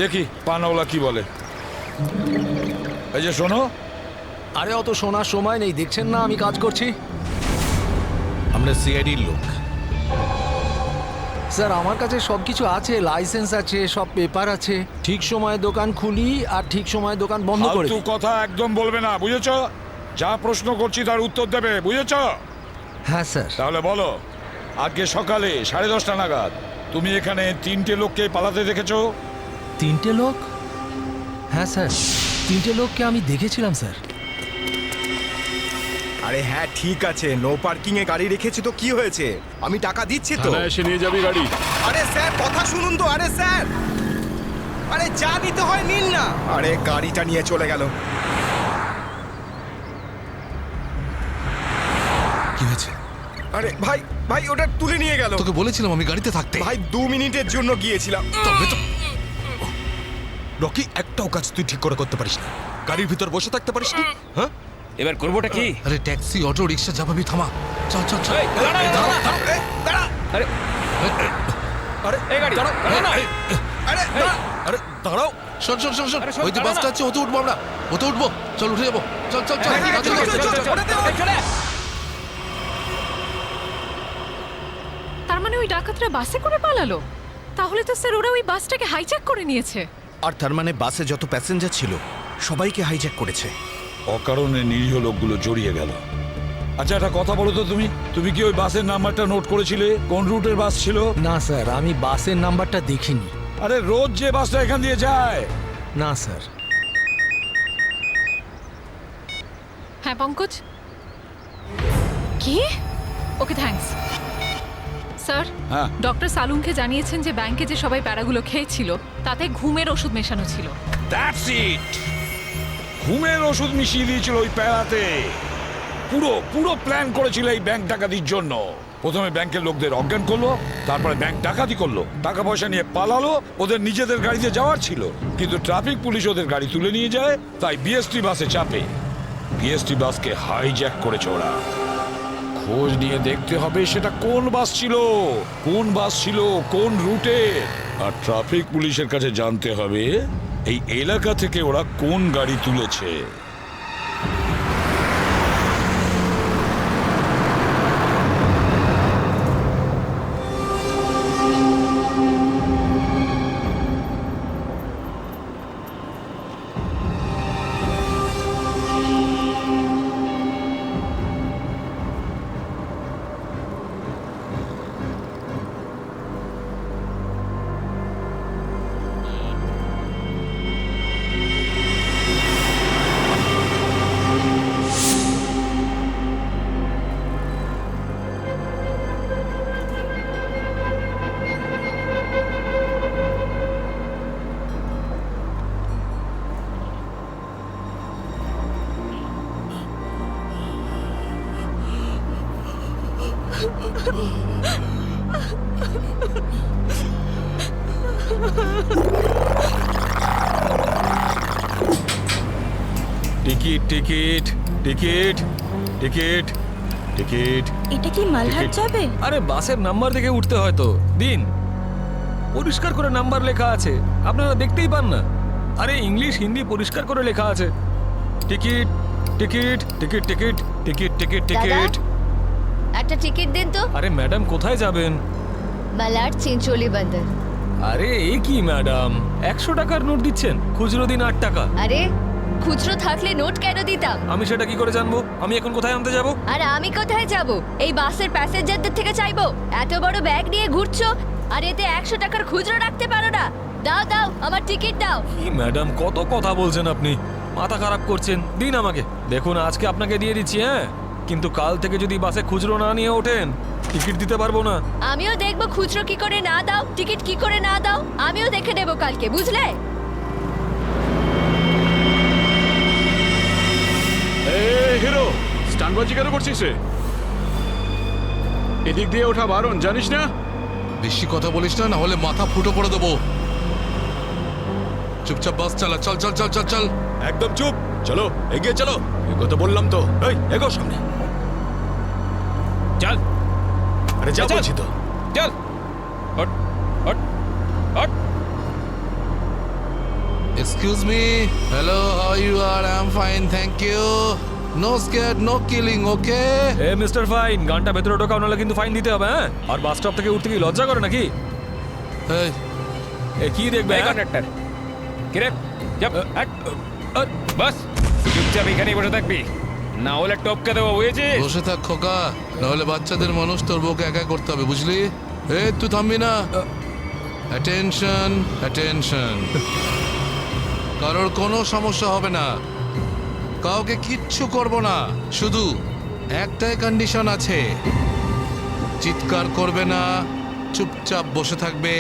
দেখি পানাওয়ালা কি বলে। এই যে শোনো। আরে অত শোনার সময় নেই, দেখছেন না আমি কাজ করছি। আমরা সিআইডির লোক। স্যার আমার কাছে সব কিছু আছে, লাইসেন্স আছে, সব পেপার আছে। ঠিক সময়ে দোকান খুলি আর ঠিক সময়ে দোকান বন্ধ করে ফালতু দিই। কথা একদম বলবে না, বুঝেছো? যা প্রশ্ন করছি তার উত্তর দেবে, বুঝেছো? হ্যাঁ স্যার। তাহলে বলো, আজকে সকালে 10:30 নাগাদ তুমি এখানে 3টে লোককে পালাতে দেখেছো? 3টে লোক? হ্যাঁ স্যার, 3টে লোককে আমি দেখেছিলাম স্যার। আরে হ্যাঁ ঠিক আছে, নো পার্কিং এ গাড়ি রেখেছি তো কি হয়েছে? আমি টাকা দিচ্ছি তো। থানায় এসে নিয়ে যাবি গাড়ি। আরে স্যার কথা শুনুন তো। আরে স্যার, আরে যা নিতে হয় নিন না। আরে গাড়িটা নিয়ে চলে গেল। কি হয়েছে? আরে ভাই ভাই ওটা তুলে নিয়ে গেল। তোকে বলেছিলাম আমি গাড়িতে থাকতে। ভাই 2 মিনিটের জন্য গিয়েছিলাম। তবে তো রকি, একটাও কাজ তুই ঠিক করে করতে পারিস না। গাড়ির ভিতর বসে থাকতে পারিস না? হ্যাঁ, এবার করবোটা কি? আরে ট্যাক্সি, অটো, রিক্সা যা পাবি থামা। চল চল চল। দাঁড়া, দাঁড়া, আরে দাঁড়া। আরে আরে এই গাড়ি দাঁড়াও, দাঁড়া না। আরে দাঁড়া। আরে দাঁড়াও, শোন শোন শোন শোন, আরে শোন, ওই যে দাঁড়া বাসটা না। আছে, ওতে উঠবো আমরা। ওতে উঠবো, চল উঠে যাবো। চল চল চল হ্যাঁ, ঠিক আছে, চল, চল, চল, চল, চল, চল, চল। এই চলে। তার মানে ওই ডাকাতরা বাসে করে পালালো? তাহলে তো স্যার ওরা ওই বাসটাকে হাইজ্যাক করে নিয়েছে। আর তার মানে বাসে যত প্যাসেঞ্জার ছিল সবাইকে হাইজ্যাক করেছে। অকারণে নিরীহ লোকগুলো জড়িয়ে গেল। আচ্ছা একটা কথা বলো তো, তুমি কি ওই বাসের নাম্বারটা নোট করেছিলে? কোন রুটের বাস ছিল? না স্যার, আমি বাসের নাম্বারটা দেখিনি। আরে রোজ যে বাসটা এখান দিয়ে যায়। না স্যার। হ্যাঁ পঙ্কজ। কি? Okay thanks. স্যার, হ্যাঁ। ডক্টর সালুনকে জানিয়েছেন যে ব্যাংকে যে সবাই প্যারাগুলো খেয়েছিল তাতে ঘুমের ওষুধ মেশানো ছিল। That's it. ঘুমের ওষুধ মিশিয়ে দিয়েছিল ওই প্যারাতে। পুরো পুরো প্ল্যান করেছিল এই ব্যাংক ডাকাতির জন্য। প্রথমে ব্যাংকের লোকদের অজ্ঞান করলো, তারপরে ব্যাংক ডাকাতি করলো, টাকা পয়সা নিয়ে পালালো। ওদের নিজেদের গাড়িতে যাওয়ার ছিল, কিন্তু ট্রাফিক পুলিশ ওদের গাড়ি তুলে নিয়ে যায়, তাই বিএসটি বাসে চাপে। বিএসটি বাসকে হাইজ্যাক করেছে ওরা। খোঁজ নিয়ে দেখতে হবে সেটা কোন বাস ছিল, কোন রুটে। আর ট্রাফিক পুলিশের কাছে জানতে হবে এই এলাকা থেকে ওরা কোন গাড়ি তুলেছে। Ticket ticket ticket ticket ticket. এটা কি মালহাট যাবে? আরে বাসের নাম্বার দেখে উঠতে হয় তো। দিন, পরিষ্কার করে নাম্বার লেখা আছে, আপনারা দেখতেই পান না? আরে ইংলিশ হিন্দি পরিষ্কার করে লেখা আছে। Ticket ticket ticket ticket ticket ticket ticket. একটা টিকিট দিন তো। আরে ম্যাডাম কোথায় যাবেন? মালাড চিঞ্চোলি বন্দর। আরে এ কি ম্যাডাম, 100 টাকার নোট দিচ্ছেন, খুচরো দিন 8 টাকা। আরে খুচরো থাকলে নোট কেন দিতাম? আমি সেটা কি করে জানবো? আমি এখন কোথায় আনতে যাব? আর আমি কোথায় যাব? এই বাসের প্যাসেঞ্জারদের থেকে চাইবো? এত বড় ব্যাগ নিয়ে ঘুরছো আর এতে 100 টাকার খুচরো রাখতে পারো না? দাও দাও, আমার টিকিট দাও। কি ম্যাডাম, কত কথা বলছেন আপনি, মাথা খারাপ করছেন। দিন আমাকে। দেখুন আজকে আপনাকে দিয়ে দিচ্ছি, হ্যাঁ, কিন্তু কাল থেকে যদি বাসে খুচরো না নিয়ে ওঠেন টিকিট দিতে পারবো না। আমিও দেখবো খুচরো কি করে না দাও, টিকিট কি করে না দাও। আমিও দেখে নেবো কালকে, বুঝলে? হিরো, স্টানবাজি কেন করছিস রে? এদিক দিয়ে ওঠা বারণ, জানিস না? বেশি কথা বলিস না, না হলে মাথা ফুটো করে দেবো। চুপচাপ বাস চালা। চল চল চল চল চল। একদম চুপ। চলো এগিয়ে চলো। এগোতে বললাম তো। এই এগো সামনে। চল। আরে যা চল। বলছি তো। চল। Hot hot hot. Excuse me. Hello, how you are? I'm fine, thank you. No scared, no killing, okay? A mister fine, গানটা ভেতরে ঢোকাও নাহলে কিন্তু ফাইন দিতে হবে, হ্যাঁ? আর বাস স্টপ থেকে উঠতে কি লজ্জা করে নাকি? Hey, এ কি দেখবে? এই কন্ডাক্টর কিরে যাব বাস চুপচাপ এখানেই বসে থাকবি, না হলে টপকে দেবো, বুঝেছিস? বসে থাক খোকা, নাহলে বাচ্চাদের মানুষ তোর বউকে একা করতে হবে, বুঝলি? তুই থামবি না। Attention, attention. কারোর কোনো সমস্যা হবে না, কাউকে কিচ্ছু করব না, শুধু একটাই কন্ডিশন আছে, চিৎকার করবে না, চুপচাপ বসে থাকবে,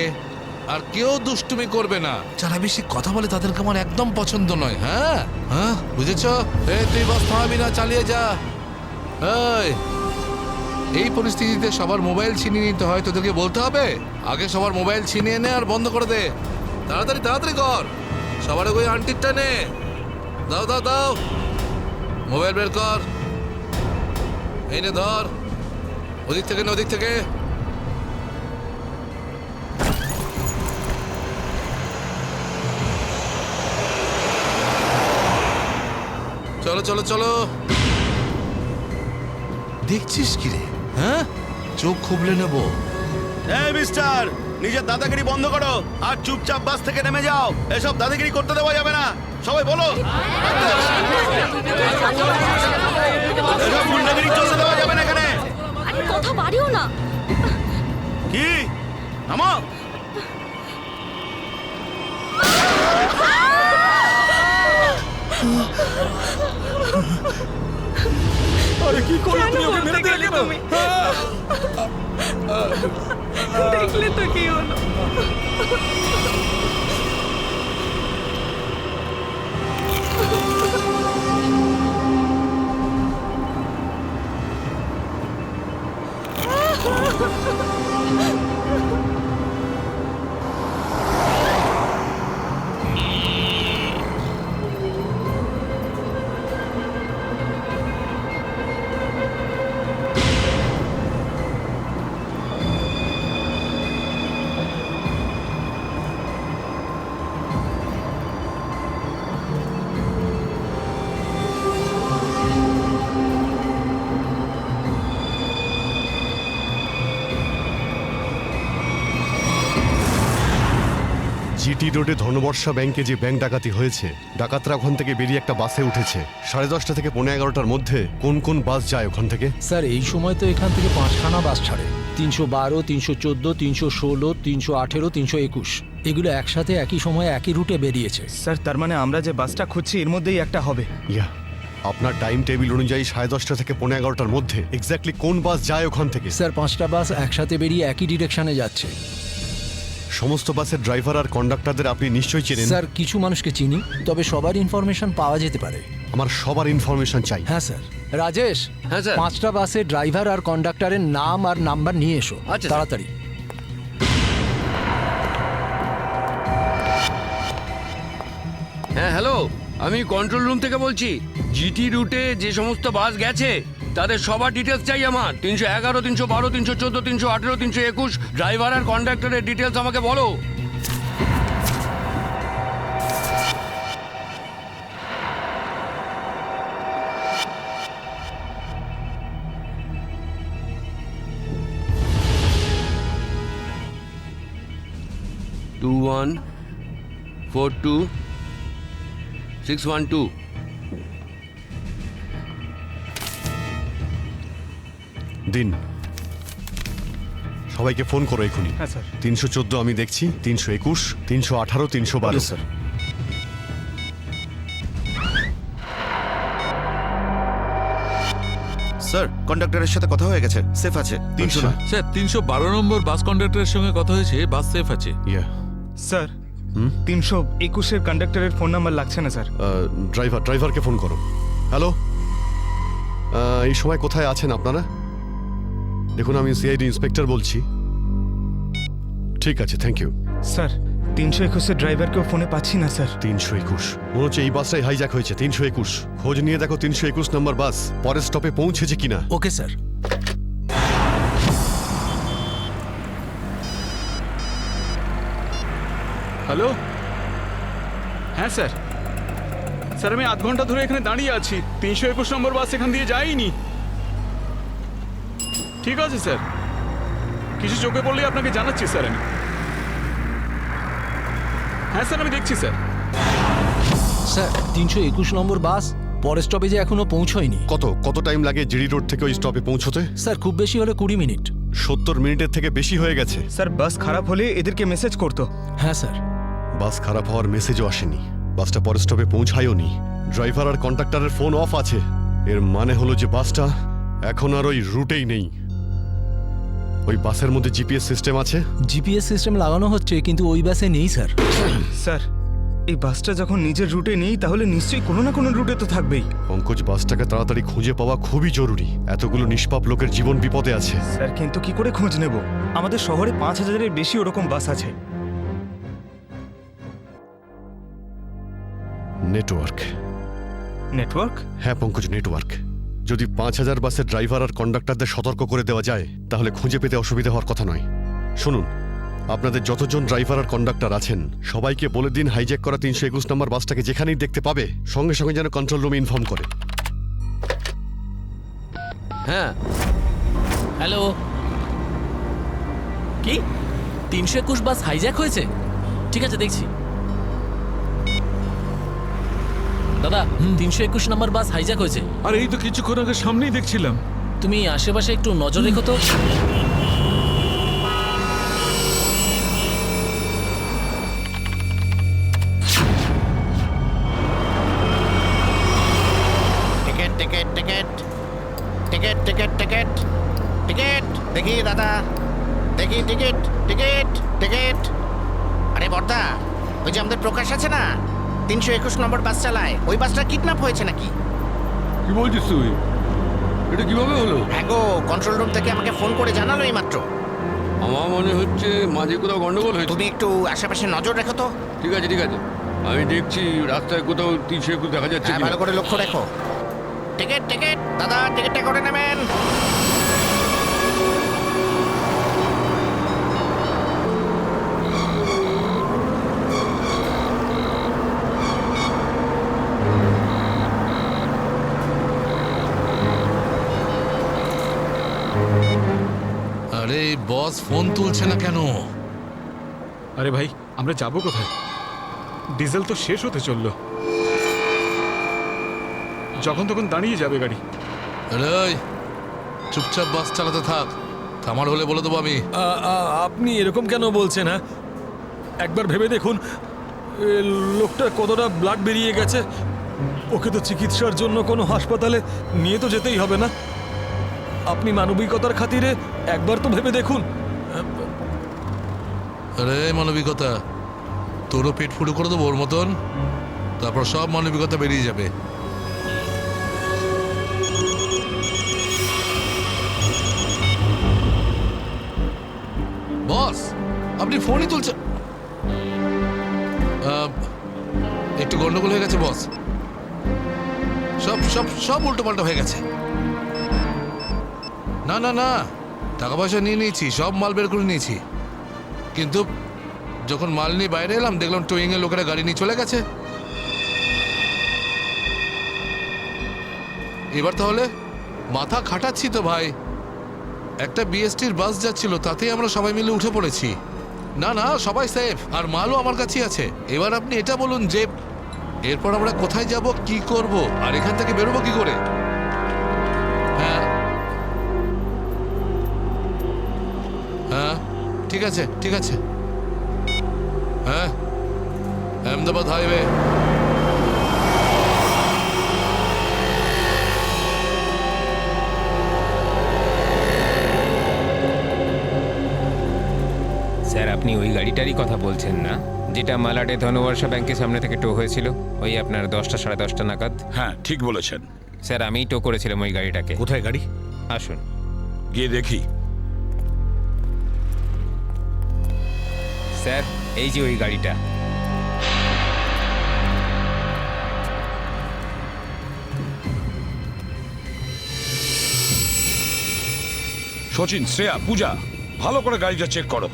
আর কেউ দুষ্টুমি করবে না। যারা বেশি কথা বলে তাদেরকে আমার একদম পছন্দ নয়। হ্যাঁ হ্যাঁ, বুঝেছ? তুই বাস থামাবি না, চালিয়ে যা। এই পরিস্থিতিতে সবার মোবাইল ছিনিয়ে নিতে হয়, তোদেরকে বলতে হবে? আগে সবার মোবাইল ছিনিয়ে নে আর বন্ধ করে দে। তাড়াতাড়ি তাড়াতাড়ি কর, সবার ওই আন্টিরটা নে। দাও দাও দাও, মোবাইল বের কর। এই নে ধর, ওদিক থেকে না ওদিক থেকে। চলো চলো চলো। দেখছিস কি রে? হ্যাঁ, চোখ খুবলে নেব। এই মিস্টার, নিজের দাদাগিরি বন্ধ করো আর চুপচাপ বাস থেকে নেমে যাও। এসব দাদাগিরি করতে দেওয়া যাবে না, সবাই বলো। এসব গুন্ডাগিরি চলতে দেওয়া যাবে না এখানে। আরে কথা বাড়িও না। কি নামো। আরে কি করলে তুমি? ওকে মেরে দিলে কেন? দেখলে তো কি হলো? জিটি রোডে ধনবর্ষা ব্যাংকে যে ব্যাংক ডাকাতি হয়েছে, ডাকাতরা ওখান থেকে বেরিয়ে একটা বাসে উঠেছে। 10:30 থেকে 11:15টার মধ্যে কোন কোন বাস যায় ওখান থেকে? স্যার এই সময় তো এখান থেকে 5খানা বাস ছাড়ে, 312, 314, 316, 318, 321। এগুলো একসাথে একই সময়ে একই রুটে বেরিয়েছে। স্যার তার মানে আমরা যে বাসটা খুঁজছি এর মধ্যেই একটা হবে। ইয়া, আপনার টাইম টেবিল অনুযায়ী 10:30 থেকে 11:15টার মধ্যে এক্স্যাক্টলি কোন বাস যায় ওখান থেকে? স্যার 5টা বাস একসাথে বেরিয়ে একই ডিরেকশনে যাচ্ছে। সমস্ত বাসের ড্রাইভার আর কন্ডাক্টরদের আপনি নিশ্চয়ই চেনেন। স্যার কিছু মানুষকে চিনি, তবে সবার ইনফরমেশন পাওয়া যেতে পারে। আমার সবার ইনফরমেশন চাই। হ্যাঁ স্যার। রাজেশ, হ্যাঁ স্যার। 5টা বাসের ড্রাইভার আর কন্ডাক্টরের নাম আর নাম্বার নিয়ে এসো তাড়াতাড়ি। হ্যাঁ হ্যালো, আমি কন্ট্রোল রুম থেকে বলছি। জিটি রুটে যে সমস্ত বাস গেছে তাদের সবার ডিটেলস চাই আমার। 311, 312, 314, 318, 321 ড্রাইভার আর কন্ডাক্টরের ডিটেলস আমাকে বলো। টু 1 4 2 6 1 2। দিন, সবাইকে ফোন করো এখনই। হ্যাঁ স্যার। 314 আমি দেখছি, 321, 318, 312। স্যার। স্যার কন্ডাক্টরের সাথে কথা হয়ে গেছে, সেফ আছে। 300 না। স্যার 312 নম্বর বাস কন্ডাক্টরের সঙ্গে কথা হয়েছে, বাস সেফ আছে। ইয়া, স্যার 321-এর কন্ডাক্টরের ফোন নাম্বার লাগছে না স্যার। ড্রাইভারকে ফোন করো। হ্যালো, এই সময় কোথায় আছেন আপনারা? দেখুন আমি সিআইডি ইন্সপেক্টর বলছি। ঠিক আছে, থ্যাংক ইউ। স্যার 321-এর ড্রাইভারকেও ফোনে পাচ্ছি না স্যার। 321 মনে হচ্ছে এই বাসটাই হাইজ্যাক হয়েছে। 321 খোঁজ নিয়ে দেখো 321 নম্বর বাস পরের স্টপে পৌঁছেছে কিনা। Okay sir. হ্যালো, হ্যাঁ স্যার স্যার আমি আধ ঘন্টা ধরে এখানে দাঁড়িয়ে আছি 321 নম্বর বাস এখান দিয়ে যায়নি। ঠিক আছে স্যার, কিছু চোখে পড়লেই আপনাকে জানাচ্ছি স্যার আমি। হ্যাঁ স্যার আমি দেখছি স্যার। স্যার 321 নম্বর বাস পরের স্টপেজে এখনো পৌঁছয়নি। কত টাইম লাগে জিডি রোড থেকে ওই স্টপে পৌঁছতে? স্যার খুব বেশি হলে 20 মিনিট। 70 মিনিটের থেকে বেশি হয়ে গেছে। স্যার বাস খারাপ হলে এদেরকে মেসেজ করতো। হ্যাঁ স্যার। বাস খারাপ হওয়ার মেসেজও আসেনি, বাসটা পরের স্টপে পৌঁছায়ও নি, ড্রাইভার আর কন্ডাক্টরের ফোন অফ আছে। এর মানে হলো যে বাসটা এখন আর ওই রুটেই নেই। ওই বাসের মধ্যে জিপিএস সিস্টেম আছে? জিপিএস সিস্টেম লাগানো হচ্ছে কিন্তু ওই বাসে নেই স্যার। স্যার এই বাসটা যখন নিজের রুটে নেই তাহলে নিশ্চয়ই কোনো না কোনো রুটে তো থাকবেই। পঙ্কজ, বাসটাকে তাড়াতাড়ি খুঁজে পাওয়া খুবই জরুরি, এতগুলো নিষ্পাপ লোকের জীবন বিপদে আছে। স্যার কিন্তু কি করে খোঁজ নেব? আমাদের শহরে 5000-এর বেশি ওরকম বাস আছে। নেটওয়ার্ক। নেটওয়ার্ক? হ্যাঁ পঙ্কজ, নেটওয়ার্ক। যদি 5000 বাসের ড্রাইভার আর কন্ডাক্টরদের সতর্ক করে দেওয়া যায় তাহলে খুঁজে পেতে অসুবিধা হওয়ার কথা নয়। শুনুন, আপনাদের যতজন ড্রাইভার আর কন্ডাক্টর আছেন সবাইকে বলে দিন হাইজ্যাক করা 321 নম্বর বাসটাকে যেখানেই দেখতে পাবে সঙ্গে সঙ্গে যেন কন্ট্রোল রুমে ইনফর্ম করে। হ্যাঁ হ্যালো, কি 321 বাস হাইজ্যাক হয়েছে? ঠিক আছে দেখছি। দাদা 321 নম্বর বাস হাইজ্যাক হয়েছে। আর এই তো কিছুক্ষণ আগে সামনেই দেখছিলাম। তুমি আশেপাশে একটু নজর রেখো তো। Ticket ticket ticket ticket ticket ticket ticket দেখি দাদা, দেখি টিকিট টিকিট টিকিট। আরে বর্দা, ওই যে আমাদের প্রকাশ আছে না 321 নম্বর বাস চালায়, ওই বাসটা কিডন্যাপ হয়েছে নাকি? কি বলছিস তুই? এটা কিভাবে হলো? হ্যাঁ গো, কন্ট্রোল রুম থেকে আমাকে ফোন করে জানালো এই মাত্র। আমার মনে হচ্ছে মাঝে কোথাও গন্ডগোল হয়েছে। তুমি একটু আশেপাশে নজর রেখো তো। ঠিক আছে ঠিক আছে, আমি দেখছি রাস্তায় কোথাও 321 দেখা যাচ্ছে হ্যাঁ, কিনা। ভালো করে লক্ষ্য রেখো। টিকিট টিকিট দাদা, টিকিটটা করে নেবেন। আরে বস ফোন তুলছে না কেন? আরে ভাই আমরা যাবো কোথায়? ডিজেল তো শেষ হতে চললো, যখন তখন দাঁড়িয়ে যাবে গাড়ি। আরে ওই, চুপচাপ বাস চালাতে থাক, থামার হলে বলে দেবো আমি। আপনি এরকম কেন বলছেন? হ্যাঁ, একবার ভেবে দেখুন লোকটা কতটা ব্লাড বেরিয়ে গেছে। ওকে তো চিকিৎসার জন্য কোনো হাসপাতালে নিয়ে তো যেতেই হবে না? আপনি মানবিকতার খাতিরে একবার তো ভেবে দেখুন। আরে মানবিকতা, তোরও পেট ফুটো করে দেবো ওর মতন, তারপর সব মানবিকতা বেরিয়ে যাবে। বস আপনি ফোনই তুলছেন? একটু গন্ডগোল হয়ে গেছে বস, সব সব সব উল্টো পাল্টা হয়ে গেছে। না না না, টাকা পয়সা নিয়ে নিয়েছি, সব মাল বের করে নিয়েছি, কিন্তু যখন মাল নিয়ে বাইরে এলাম দেখলাম টোয়িং এর লোকেরা গাড়ি নিয়ে চলে গেছে। এবার তাহলে মাথা খাটাচ্ছি তো ভাই। একটা বিএসটির বাস যাচ্ছিল, তাতেই আমরা সবাই মিলে উঠে পড়েছি। না না, সবাই সেফ, আর মালও আমার কাছেই আছে। এবার আপনি এটা বলুন যে এরপর আমরা কোথায় যাব, কি করব, আর এখান থেকে বেরোবো কি করে? হ্যাঁ হ্যাঁ, ঠিক আছে ঠিক আছে। হ্যাঁ, আহমেদাবাদ হাইওয়ে। স্যার আপনি ওই গাড়িটারই কথা বলছেন না যেটা মালাডে ধনবর্ষা ব্যাংকের সামনে থেকে টো হয়েছিল ওই আপনার 10টা সাড়ে 10টা নাগাদ? হ্যাঁ ঠিক বলেছেন স্যার, আমিই টো করেছিলাম ওই গাড়িটাকে। কোথায় গাড়ি? আসুন গিয়ে দেখি। স্যার এই যে ওই গাড়িটা। সচিন, শ্রেয়া, পূজা, ভালো করে গাড়িটা চেক করো।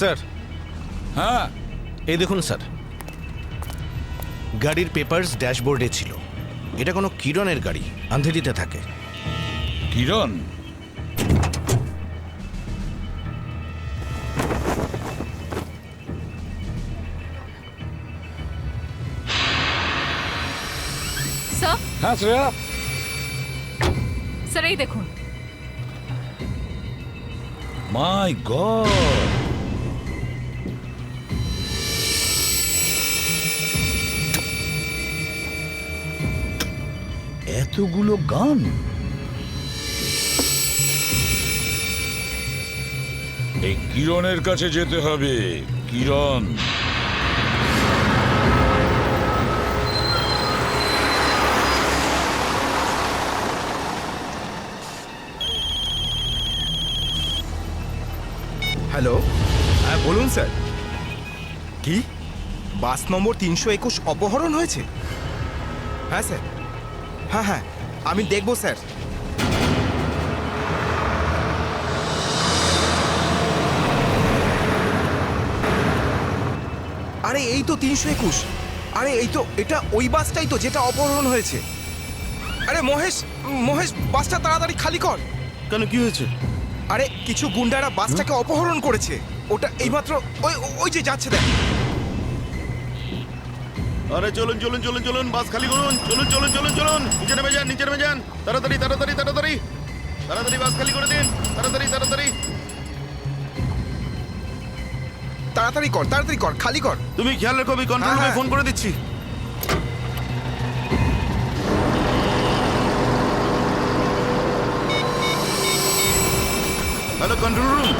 স্যার, হ্যাঁ এই দেখুন স্যার, গাড়ির পেপারস ড্যাশবোর্ডে ছিল। এটা কোনো কিরণের গাড়ি, আন্ধেরিতে থাকে। কিরণ? স্যার, হ্যাঁ শ্রেয়া, স্যার এই দেখুন। মাই গড, এতগুলো গান! এই কিরণের কাছে যেতে হবে। কিরণ, হ্যালো, হ্যাঁ বলুন স্যার। কি বাস নম্বর 321 অপহরণ হয়েছে? হ্যাঁ স্যার, হ্যাঁ হ্যাঁ আমি দেখব স্যার। আরে এই তো 321। আরে এই তো, এটা ওই বাসটাই তো যেটা অপহরণ হয়েছে। আরে মহেশ, মহেশ বাসটা তাড়াতাড়ি খালি কর। কেন, কি হয়েছে? আরে কিছু গুন্ডারা বাসটাকে অপহরণ করেছে। ওটা এইমাত্র ওই ওই যে যাচ্ছে দেখ। আরে চলুন চলুন চলুন চলুন, বাস খালি করুন। চলুন চলুন চলুন চলুন, নিচে নেমে যান, নিচে নেমে যান। তাড়াতাড়ি তাড়াতাড়ি তাড়াতাড়ি তাড়াতাড়ি বাস খালি করে দিন। তাড়াতাড়ি তাড়াতাড়ি তাড়াতাড়ি কর, তাড়াতাড়ি কর, খালি কর। তুমি খেয়াল রেখো, আমি কন্ট্রোল রুমে ফোন করে দিচ্ছি। Hello control room.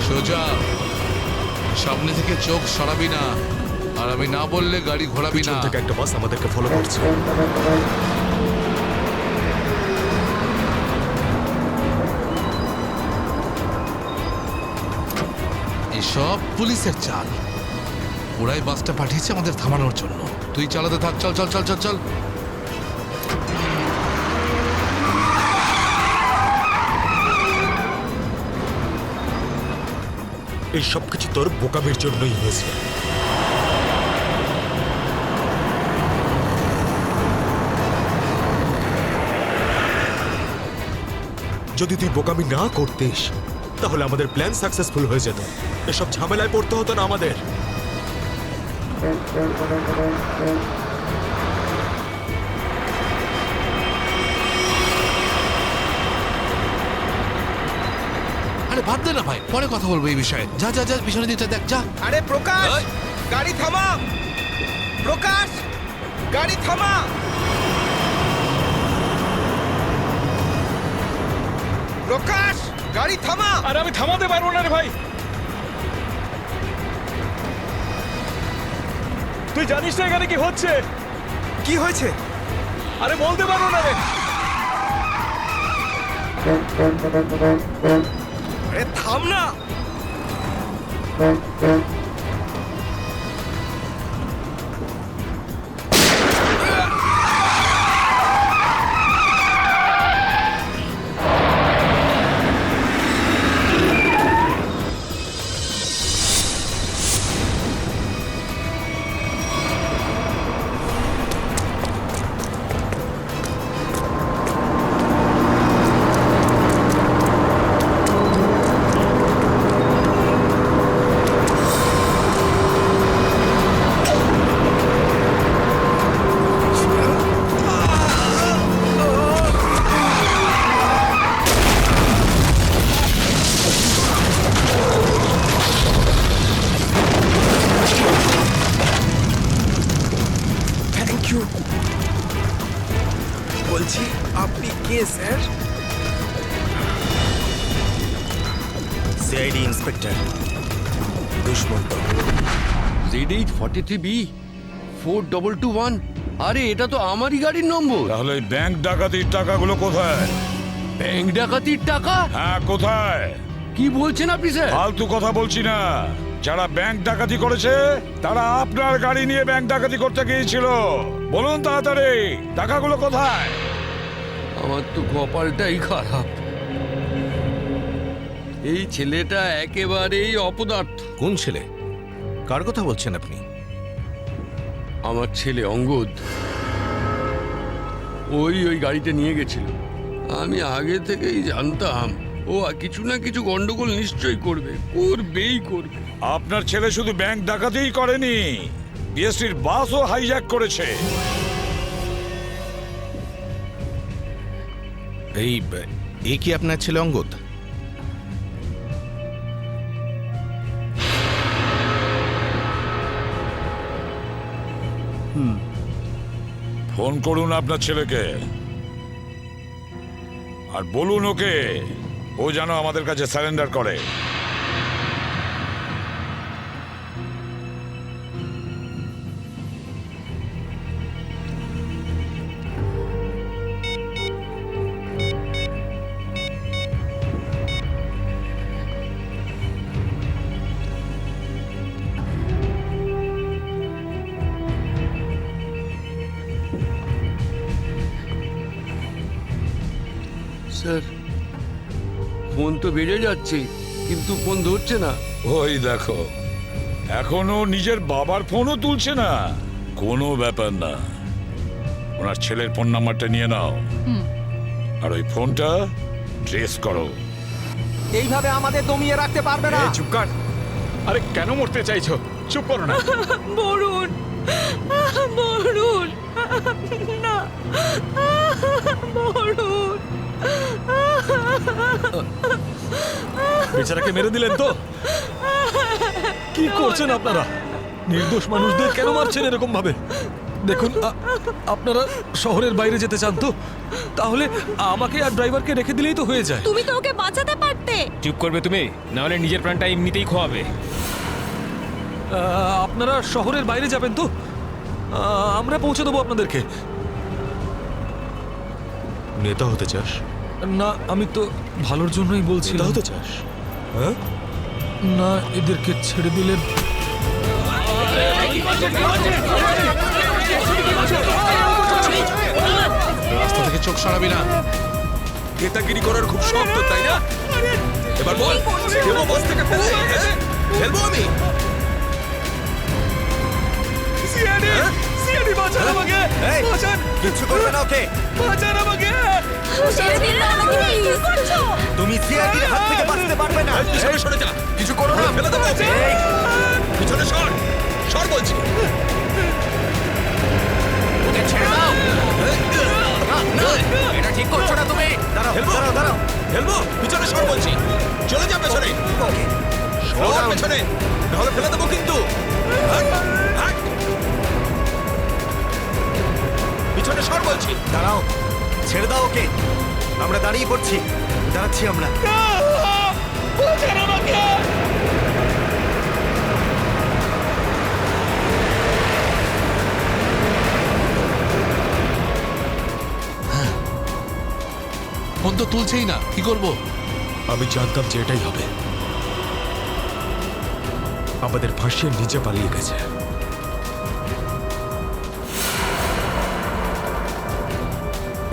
সোজা সামনে থেকে চোখ সরাবি না, আর আমি না বললে গাড়ি ঘোরাবি না। পিছন থেকে একটা বাস আমাদেরকে ফলো করছে। এসব পুলিশের চাল। ওরাই বাসটা পাঠিয়েছে আমাদের থামানোর জন্য। তুই চালাতে থাক, চল চল চল চল চল। এই সব কিছু তোর বোকামির জন্যই হয়েছে। যদি তুই বোকামি না করতিস তাহলে আমাদের প্ল্যান সাকসেসফুল হয়ে যেত। এসব ঝামেলায় পড়তে হতো না আমাদের। আরে বাদ দে না ভাই, পরে কথা বলবো এই বিষয়ে। যা যা যা, পিছনে দিকটা দেখ, যা। আরে প্রকাশ, গাড়ি থামা। প্রকাশ, গাড়ি থামা। প্রকাশ, গাড়ি থামা। আরে আমি থামাতে পারবো না রে ভাই। তুই জানিস না এখানে কি হচ্ছে? কি হয়েছে? আরে বলতে পারবো না রে। আরে থাম না। CID inspector Dushmant. Z843B 4221। আরে এটা তো আমারই গাড়ির নম্বর। তাহলে এই ব্যাংক ডাকাতির টাকাগুলো কোথায়? ব্যাংক ডাকাতির টাকা? হ্যাঁ, কোথায়? কি বলছেন আপনি স্যার? ফালতু কথা বলছি না। যারা ব্যাংক ডাকাতি করেছে তারা আপনার গাড়ি নিয়ে ব্যাংক ডাকাতি করতে গিয়েছিল। বলুন তাড়াতাড়ি, টাকাগুলো কোথায়? আমার তো কপালটাই খারাপ। এই ছেলেটা একেবারেই অপদার্থ। কোন ছেলে? কার কথা বলছেন আপনি? আমার ছেলে অঙ্গদ। ওই গাড়িটা নিয়ে গেছিল। আমি আগে থেকেই জানতাম ও কিছু না কিছু গন্ডগোল নিশ্চয়ই করবে, করবেই করবে। আপনার ছেলে শুধু ব্যাংক ডাকাতিই করেনি, বিএসটির বাসও হাইজ্যাক করেছে। এই কি আপনার ছেলে অঙ্গদ? ফোন করুন আপনার ছেলেকে আর বলুন ওকে ও যেন আমাদের কাছে সারেন্ডার করে। স্যার, ফোন তো বেজে যাচ্ছে কিন্তু ফোন ধরছে না। ওই দেখো, এখনো নিজের বাবার ফোনও তুলছে না। কোনো ব্যাপার না, ওনার ছেলের ফোন নাম্বারটা নিয়ে নাও আর ওই ফোনটা ট্রেস করো। এইভাবে আমাদের দমিয়ে রাখতে পারবে না। চুপ কর। আরে কেন মরতে চাইছো? চুপ করো না। বরুণ, বরুণ, না, বরুণ। বেচারাকে মেরে দিলেন তো? কি করছেন আপনারা? নির্দোষ মানুষদের কেন মারছেন এরকম ভাবে? দেখুন, আপনারা শহরের বাইরে যেতে চান তো তাহলে আমাকে আর ড্রাইভারকে রেখে দিলেই তো হয়ে যায়। তুমি তো ওকে বাঁচাতে পারতে। চুপ করবে তুমি, না হলে নিজের প্রাণটা এমনিতেই খোয়াবে। আপনারা শহরের বাইরে যাবেন তো? আমরা পৌঁছে দেবো আপনাদেরকে। নেতা হতে চাস? না, আমি তো ভালোর জন্যই বলছি। নেতা হতে চাস? হ্যাঁ, না, এদেরকে ছেড়ে দিলে রাস্তা থেকে চোখ সরাবি না। নেতাগিরি করার খুব শখ তো, তাই না? এবার বল, ফেলবো বাস থেকে ফেলে? ফেলবো আমি? কিছু করবে না ওকে। তুমি সিআইডির হাত থেকে বাঁচতে পারবে না। পিছনে সরে যা, কিছু করো না, ফেলে দেবো। পিছনে সর, সর বলছি। ওকে ছেড়ে দাও। এটা ঠিক করছো না তুমি। দাঁড়াও, দাঁড়াও, দাঁড়াও। ফেলবো, পিছনে সর বলছি। চলে যা পেছনে, সর পেছনে, নাহলে ফেলে দেবো কিন্তু। পিছনে সর বলছি। দাঁড়াও, ছেড়ে দাও ওকে। আমরা দাঁড়িয়ে পড়ছি, দাঁড়াচ্ছি আমরা। ফোন তো তুলছেই না, কি করবো? আমি জানতাম যে এটাই হবে। আমাদের ফাঁসিয়ে নিচে পালিয়ে গেছে।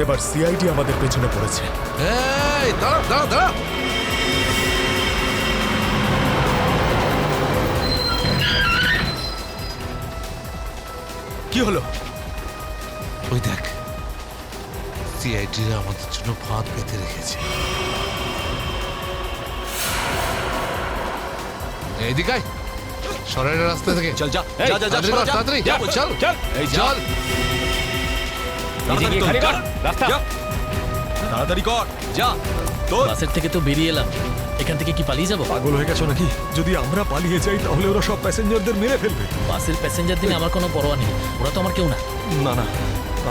এবার সিআইডি আমাদের পেছনে পড়েছে। এই দাঁড়া দাঁড়া দাঁড়া। কি হলো? ওই দেখ, সিআইডিরা আমাদের জন্য ফাঁদ পেতে রেখেছে। এইদিকে আয়, সরের রাস্তা থেকে চল, যা যা যা, তাড়াতাড়ি কর, তাড়াতাড়ি চল চল, এই চল। তাড়াতাড়ি কর, যা। বাসের থেকে তো বেরিয়ে এলাম, এখান থেকে কি পালিয়ে যাবো? পাগল হয়ে গেছো নাকি? যদি আমরা পালিয়ে যাই তাহলে ওরা সব প্যাসেঞ্জারদের মেরে ফেলবে। বাসের প্যাসেঞ্জার দিনে আমার কোনো পরোয়া নেই, ওরা তো আমার কেউ না। না না,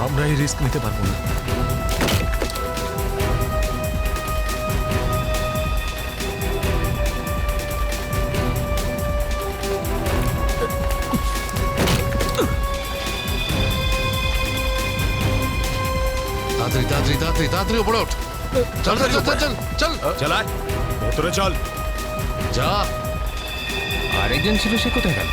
আমরা এই রিস্ক নিতে পারবো না। তাড়াতাড়ি তাড়াতাড়ি তাড়াতাড়ি উপরে ওঠ। চল চল চল চল চল চালায় ভেতরে চল। যা। আরেকজন ছিল, সে কোথায় গেল?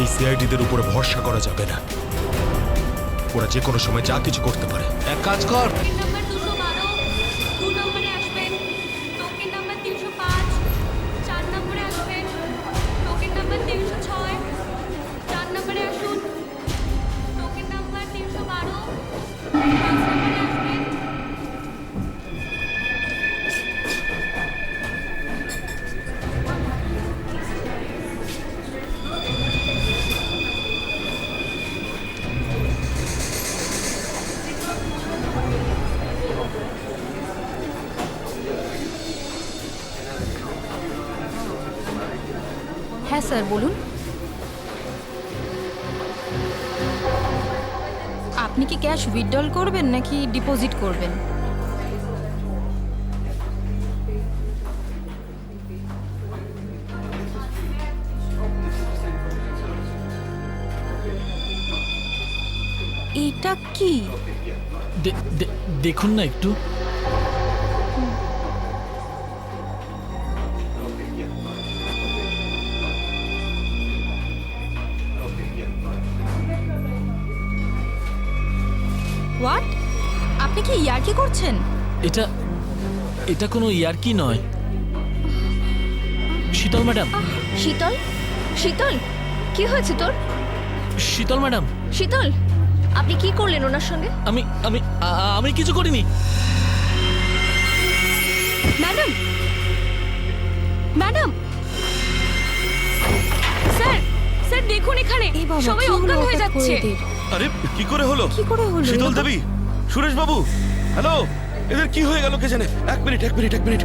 এই সিআইডিদের উপরে ভরসা করা যাবে না, ওরা যে কোনো সময় যা কিছু করতে পারে। এক কাজ কর, হ্যাঁ স্যার বলুন। আপনি কি ক্যাশ উইথড্রল করবেন নাকি ডিপোজিট করবেন? এটা কি? দেখুন না একটু। হোয়াট? আপনি কি ইয়ার্কি করছেন? এটা এটা কোনো ইয়ার্কি নয়। শীতল ম্যাডাম। শীতল? শীতল, কি হয়েছে তোর? শীতল ম্যাডাম। শীতল, আপনি কি করলেন ওনার সঙ্গে? আমি আমি আমি কিছু করিনি। ম্যাডাম, ম্যাডাম, স্যার, স্যার দেখুন এখানে সবাই অজ্ঞান হয়ে যাচ্ছে। আরে কি করে হলো? কি করে হলো? শীতল দেবী, সুরেশ বাবু, হ্যালো, এদের কি হয়ে গেল কে জানে? এক মিনিট এক মিনিট এক মিনিট।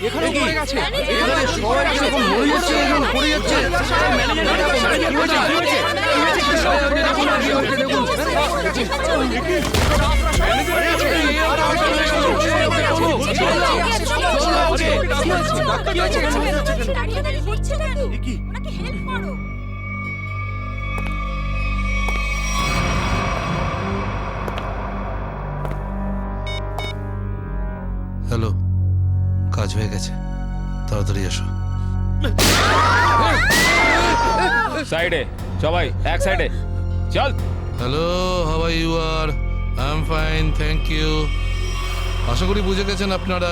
এখানে পড়ে গেছে, এখানে সবাই এরকম মরে যাচ্ছে, এরকম পড়ে যাচ্ছে। হ্যালো, কাজ হয়ে গেছে, তাড়াতাড়ি এসো। সাইডে সবাই, এক সাইডে চল। Hello, how are you? আর I am fine, thank you. আশা করি বুঝে গেছেন আপনারা।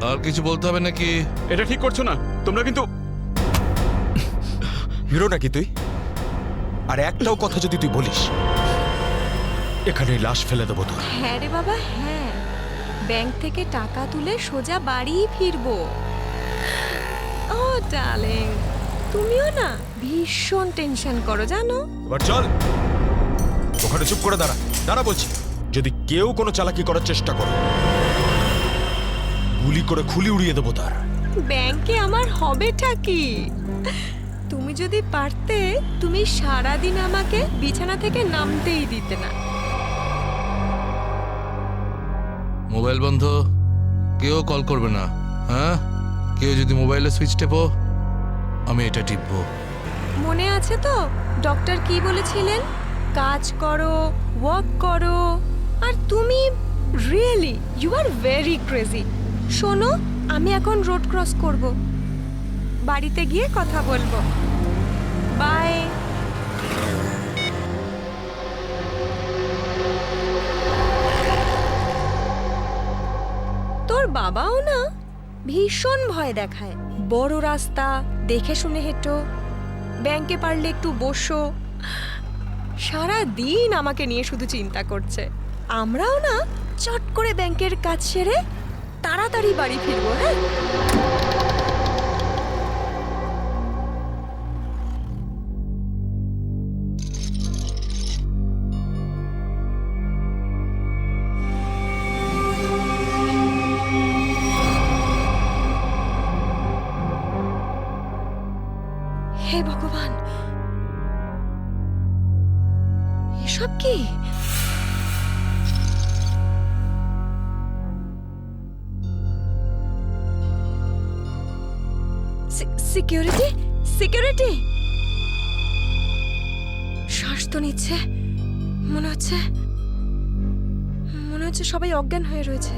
আর কিছু বলতে হবে নাকি? এটা ঠিক করছো না তোমরা কিন্তু। হিরো নাকি তুই? আর একটাও কথা যদি তুই বলিস, এখানে লাশ ফেলে দেবো তোর। হ্যাঁ রে বাবা, হ্যাঁ, ব্যাংক থেকে টাকা তুলে সোজা বাড়ি ফিরবো। ও ডার্লিং, তুমিও না ভীষণ টেনশন করো জানো। এবার চল, ওখানে চুপ করে দাঁড়া, দাঁড়া বলছি। যদি কেউ কোনো চালাকি করার চেষ্টা করে, গুলি করে খুলি উড়িয়ে দেবো তার। ব্যাংকে আমার হবেটা কি? তুমি যদি পারতে, তুমি সারাদিন আমাকে বিছানা থেকে নামতেই দিতে না। মোবাইল বন্ধ, কেউ কল করবে না। হ্যাঁ, কেউ যদি মোবাইলে সুইচ টেপো, আমি এটা টিপবো। মনে আছে তো ডক্টর কি বলেছিলেন? কাজ করো, ওয়ার্ক করো। আর তুমি really you are very crazy. শোনো, আমি এখন রোড ক্রস করব, বাড়িতে গিয়ে কথা বলবো। বাই। তোর তোর বাবাও না ভীষণ ভয় দেখায়। বড় রাস্তা দেখে শুনে হেঁটো, ব্যাংকে পারলে একটু বসো, সারা দিন আমাকে নিয়ে শুধু চিন্তা করছে। আমরাও না চট করে ব্যাংকের কাজ সেরে তাড়াতাড়ি বাড়ি ফিরবো। হ্যাঁ, হে ভগবান, এসব কি? Security, security! শ্বাস তো নিচ্ছে, মনে হচ্ছে সবাই অজ্ঞান হয়ে রয়েছে।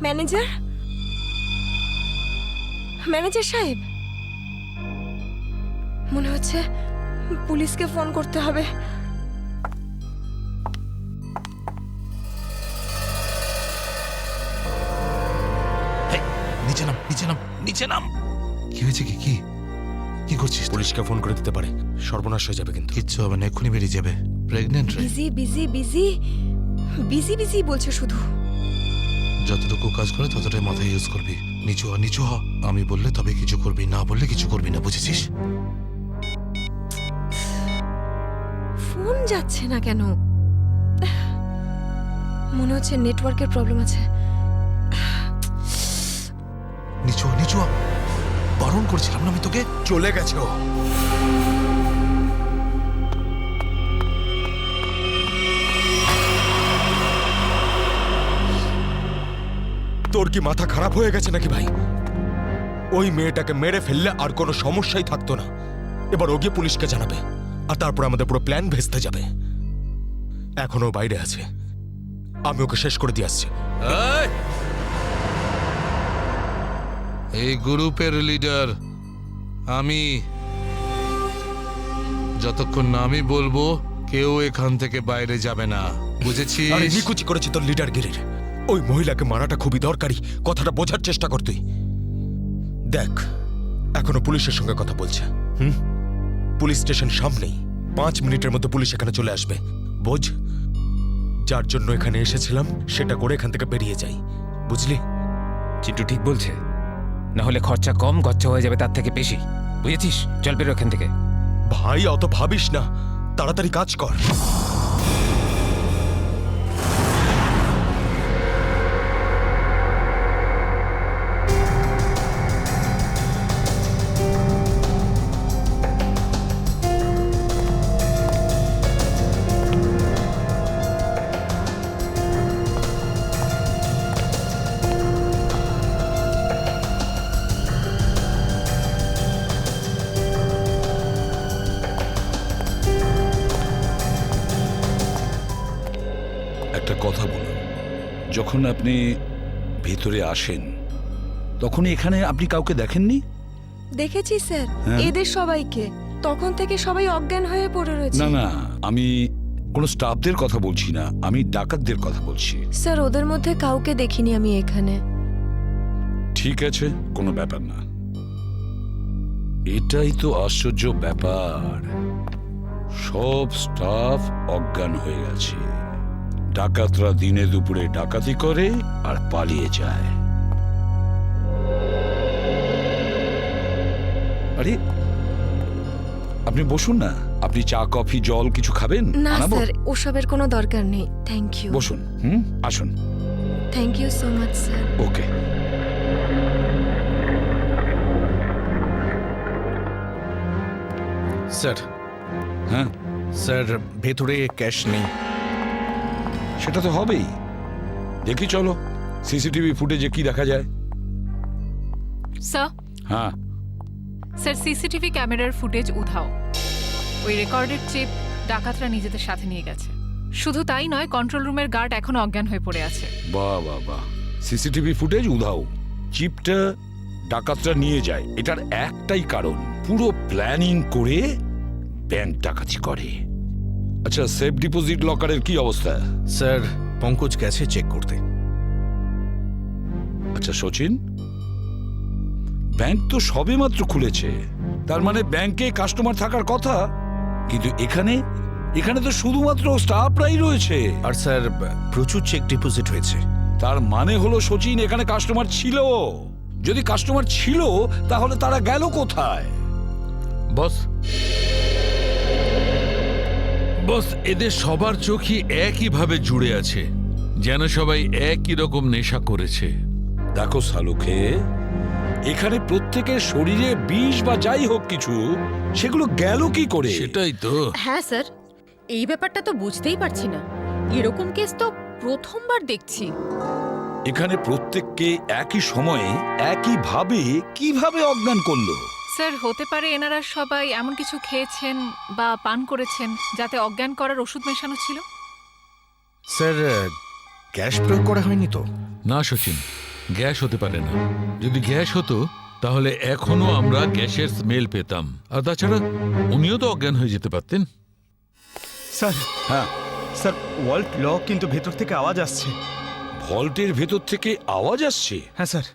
ম্যানেজার, ম্যানেজার সাহেব, মনে হচ্ছে পুলিশকে ফোন করতে হবে। নিচে নাম, নিচে নাম, নিচে নাম। কি হয়েছে? কি কি কি করছিস? পুলিশকে ফোন করে দিতে পারে, সর্বনাশ হয়ে যাবে কিন্তু। কিচ্ছু হবে না, এক্ষুনি বেরিয়ে যাবে। প্রেগনেন্ট রে। Busy busy busy busy busy বলছে শুধু। যতটুকু কাজ করে ততটাই মাথায় ইউজ করবি। নিচু হ, নিচু হ। আমি বললে তবে কিছু করবি, না বললে কিছু করবি না, বুঝেছিস? ফোন যাচ্ছে না কেন? মনে হচ্ছে নেটওয়ার্কের প্রবলেম আছে। নিচু হ, নিচু হ। বারণ করেছিলাম না আমি তোকে? চলে গেছে ও। তোর কি মাথা খারাপ হয়ে গেছে নাকি ভাই? ওই মেয়েটাকে মেরে ফেললে আর কোনো সমস্যাই থাকতো না। এবার ও গিয়ে পুলিশকে জানাবে, আর তারপর আমাদের পুরো প্ল্যান ভেস্তে যাবে। এখনো বাইরে আছে, আমি ওকে শেষ করে দিয়ে আসছি। এই গ্রুপের লিডার আমি। যতক্ষণ না আমি বলবো কেউ এখান থেকে বাইরে যাবে না, বুঝেছিস? আরে নিকুচি করেছি তোর লিডারগিরির। ওই মহিলাকে মারাটা খুবই দরকারি, কথাটা বোঝার চেষ্টা কর তুই। দেখ, এখনো পুলিশের সঙ্গে কথা বলছে। পুলিশ স্টেশন সামনেই, 5 মিনিটের মধ্যে পুলিশ এখানে চলে আসবে। বোঝ, যার জন্য এখানে এসেছিলাম সেটা করে এখান থেকে বেরিয়ে যাই, বুঝলি? চিন্টু ঠিক বলছে, না হলে খরচা কম খরচা হয়ে যাবে তার থেকে বেশি, বুঝেছিস? চল বেরো এখান থেকে। ভাই অত ভাবিস না, তাড়াতাড়ি কাজ কর। একটা কথা বলুন, যখন আপনি ভেতরে আসেন তখন এখানে আপনি কাউকে দেখেননি? দেখেছি স্যার, হ্যাঁ? এদের সবাইকে। তখন থেকে সবাই অজ্ঞান হয়ে পড়ে রয়েছে। না না, আমি কোনো স্টাফদের কথা বলছি না, আমি ডাকাতদের কথা বলছি। স্যার, ওদের মধ্যে কাউকে দেখিনি আমি এখানে। ঠিক আছে, কোনো ব্যাপার না। এটাই তো আশ্চর্য ব্যাপার, সব স্টাফ অজ্ঞান হয়ে গেছে। ডাকাতরা দিনে দুপুরে ডাকাতি করে আর পালিয়ে যায়। আরে আপনি বসুন না, আপনি চা কফি জল কিছু খাবেন? না আনাবো? স্যার, ওসবের কোনো দরকার নেই, থ্যাংক ইউ। বসুন, আসুন। Thank you so much sir. Okay. Sir. হ্যাঁ স্যার, ভেতরে ক্যাশ নেই। সেটা তো হবেই। দেখি চলো সিসিটিভি ফুটেজে কি দেখা যায়। স্যার, হ্যাঁ স্যার, সিসিটিভি ক্যামেরার ফুটেজ উধাও। ওই রেকর্ডেড চিপ ডাকাতরা নিজেদের সাথে নিয়ে গেছে। শুধু তাই নয়, কন্ট্রোল রুমের গার্ড এখনো অজ্ঞান হয়ে পড়ে আছে। বাহ বাহ বাহ, সিসিটিভি ফুটেজ উধাও, চিপটা ডাকাতরা নিয়ে যায়। এটার একটাই কারণ, পুরো প্ল্যানিং করে ব্যাংক ডাকাতি করে। আচ্ছা, সেফ ডিপোজিট লকারের কি অবস্থা? স্যার পঙ্কজ গেছে চেক করতে। আচ্ছা সচিন, ব্যাংক তো সবেমাত্র খুলেছে, তার মানে ব্যাংকে কাস্টমার থাকার কথা, কিন্তু এখানে তো শুধুমাত্র স্টাফরাই রয়েছে। আর স্যার প্রচুর চেক ডিপোজিট হয়েছে। তার মানে হলো সচিন, এখানে কাস্টমার ছিল। যদি কাস্টমার ছিল তাহলে তারা গেল কোথায়? বস, বস, এদের সবার চোখই একইভাবে জুড়ে আছে, যেন সবাই একই রকম নেশা করেছে। দেখো সালুকে, এখানে প্রত্যেকের শরীরে বিষ বা যাই হোক কিছু, সেগুলো গেল কি করে? সেটাই তো। হ্যাঁ স্যার, এই ব্যাপারটা তো বুঝতেই পারছি না। এরকম কেস তো প্রথমবার দেখছি। এখানে প্রত্যেককে একই সময়ে একইভাবে কিভাবে অজ্ঞান করলো? স্যার, হতে পারে এনারা সবাই এমন কিছু খেয়েছেন বা পান করেছেন যাতে অজ্ঞান করার ওষুধ মেশানো ছিল। স্যার গ্যাস প্রয়োগ করা হয়নি তো? না সচিন, গ্যাস হতে পারে না। যদি গ্যাস হতো তাহলে এখনো আমরা গ্যাসের স্মেল পেতাম। আর তাছাড়া উনিও তো অজ্ঞান হয়ে যেতে পারতেন। স্যার, হ্যাঁ স্যার, ওয়াল্ট লক, কিন্তু ভেতর থেকে আওয়াজ আসছে। ভল্টের ভেতর থেকে আওয়াজ আসছে? হ্যাঁ স্যার।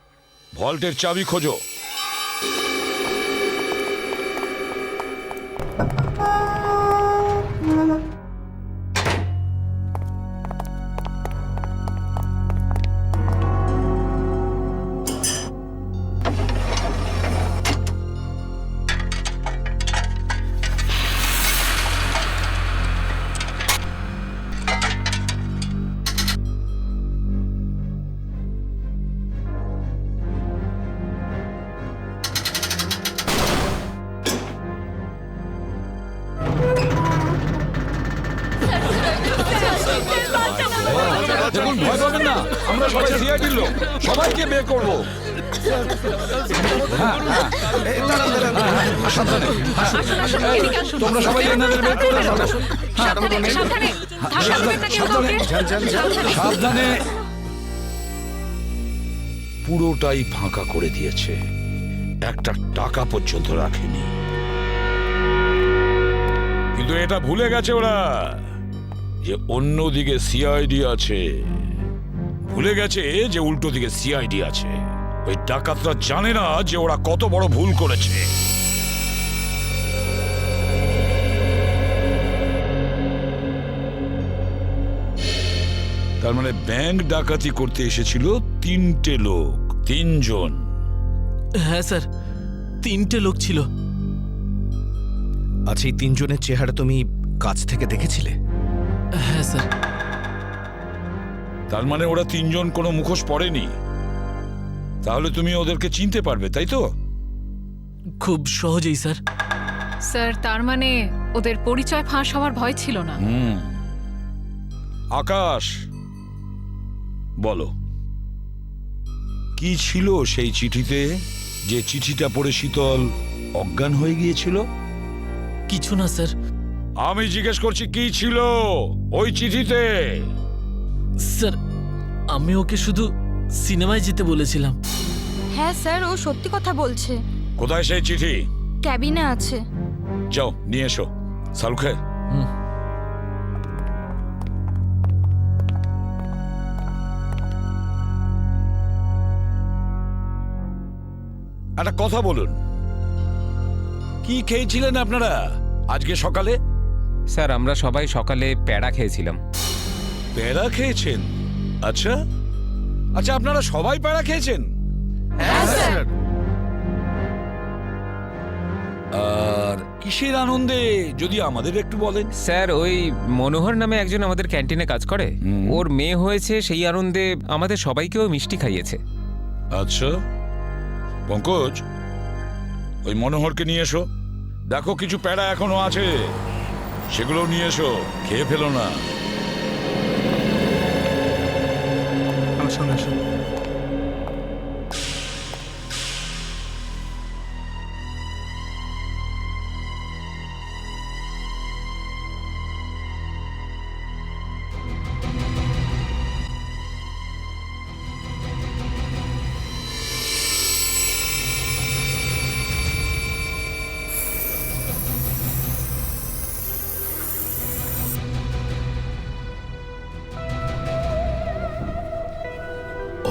ভল্টের চাবি খোঁজো। দেখুন, ভয় পাবেন না, আমরা সবাই সিআইডির লোক, সবাইকে বের করবো। তোমরা সবাই এনাদের বের করে সাবধানে। পুরোটাই ফাঁকা করে দিয়েছে, একটা টাকা পর্যন্ত রাখেনি। কিন্তু এটা ভুলে গেছে ওরা যে অন্যদিকে সিআইডি আছে। ভুলে গেছে যে উল্টো দিকে সিআইডি আছে। ওই ডাকাতরা জানে না যে ওরা কত বড় ভুল করেছে। তার মানে ব্যাংক ডাকাতি করতে এসেছিল 3টে লোক, 3 জন। হ্যাঁ স্যার, 3টে লোক ছিল। আচ্ছা, এই 3 জনের চেহারা তুমি কাছ থেকে দেখেছিলে? হ্যাঁ স্যার। তার মানে ওরা 3 জন কোনো মুখোশ পরেনি। তাহলে তুমি ওদেরকে চিনতে পারবে, তাই তো? খুব সহজেই স্যার। স্যার, তার মানে ওদের পরিচয় ফাঁস হওয়ার ভয় ছিল না। আকাশ, বলো কি ছিল সেই চিঠিতে, যে চিঠিটা পড়ে শীতল অজ্ঞান হয়ে গিয়েছিল? কিছু না স্যার। আমি জিজ্ঞেস করছি কি ছিল ওই চিঠিতে? স্যার, আমি ওকে শুধু সিনেমায় যেতে বলেছিলাম। হ্যাঁ স্যার, ও সত্যি কথা বলছে। কোথায় সেই চিঠি? ক্যাবিনে আছে। যাও নিয়ে এসো। সালুখে, একটা কথা বলুন, কি খেয়েছিলেন আপনারা আজকে সকালে? স্যার, আমরা সবাই সকালে প্যাড়া খেয়েছিলাম। প্যাড়া খেয়েছেন? আচ্ছা আচ্ছা, আপনারা সবাই প্যাড়া খেয়েছেন? হ্যাঁ স্যার। আর কিসের আনন্দে যদি আমাদের একটু বলেন? স্যার, ওই মনোহর নামে একজন আমাদের ক্যান্টিনে কাজ করে, ওর মেয়ে হয়েছে, সেই আনন্দে আমাদের সবাইকেও মিষ্টি খাইয়েছে। আচ্ছা পঙ্কজ, ওই মনোহরকে নিয়ে এসো। দেখো কিছু প্যাড়া এখনো আছে, সেগুলো নিয়ে এসো, খেয়ে ফেলো না। আমার সঙ্গে এসো।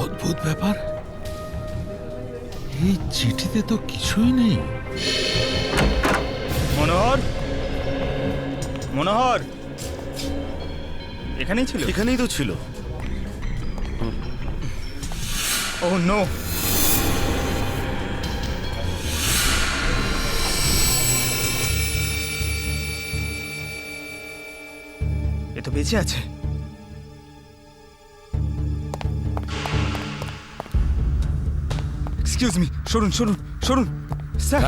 অদ্ভুত ব্যাপার, এই চিঠিতে তো কিছুই নেই। মনোহর, মনোহর, এখানেই ছিল? এখানেই তো ছিল। ও নো, এ তো বেঁচে আছে। এক্সকিউজ মি, সরুন সরুন সরুন। স্যার,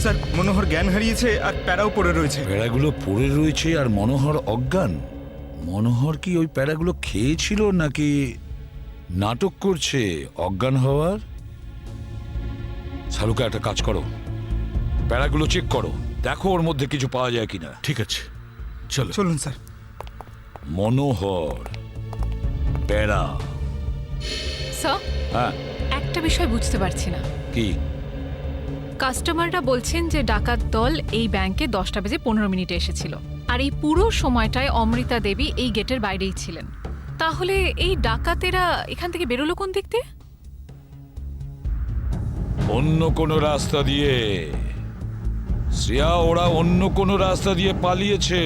স্যার, মনোহর জ্ঞান হারিয়েছে আর প্যারাও পড়ে রয়েছে। প্যারাগুলো পড়ে রয়েছে আর মনোহর অজ্ঞান। মনোহর কি ওই প্যারাগুলো খেয়েছিল নাকি নাটক করছে অজ্ঞান হওয়ার? শালুকা, একটা কাজ করো, প্যারাগুলো চেক করো, দেখো ওর মধ্যে কিছু পাওয়া যায় কিনা। ঠিক আছে, চলো। চলুন স্যার। মনোহর, প্যারা। স্যার, হ্যাঁ, একটা বিষয় বুঝতে পারছি না। কি? কাস্টমাররা বলছেন যে ডাকাত দল এই ব্যাংকে 10:15 এসেছিল, আর এই পুরো সময়টায় অমৃতা দেবী এই গেটের বাইরেই ছিলেন। তাহলে এই ডাকাতেরা এখান থেকে বেরোলো কোন দিক দিয়ে? অন্য কোনো রাস্তা দিয়ে। শ্রেয়া, ওরা অন্য কোনো রাস্তা দিয়ে পালিয়েছে।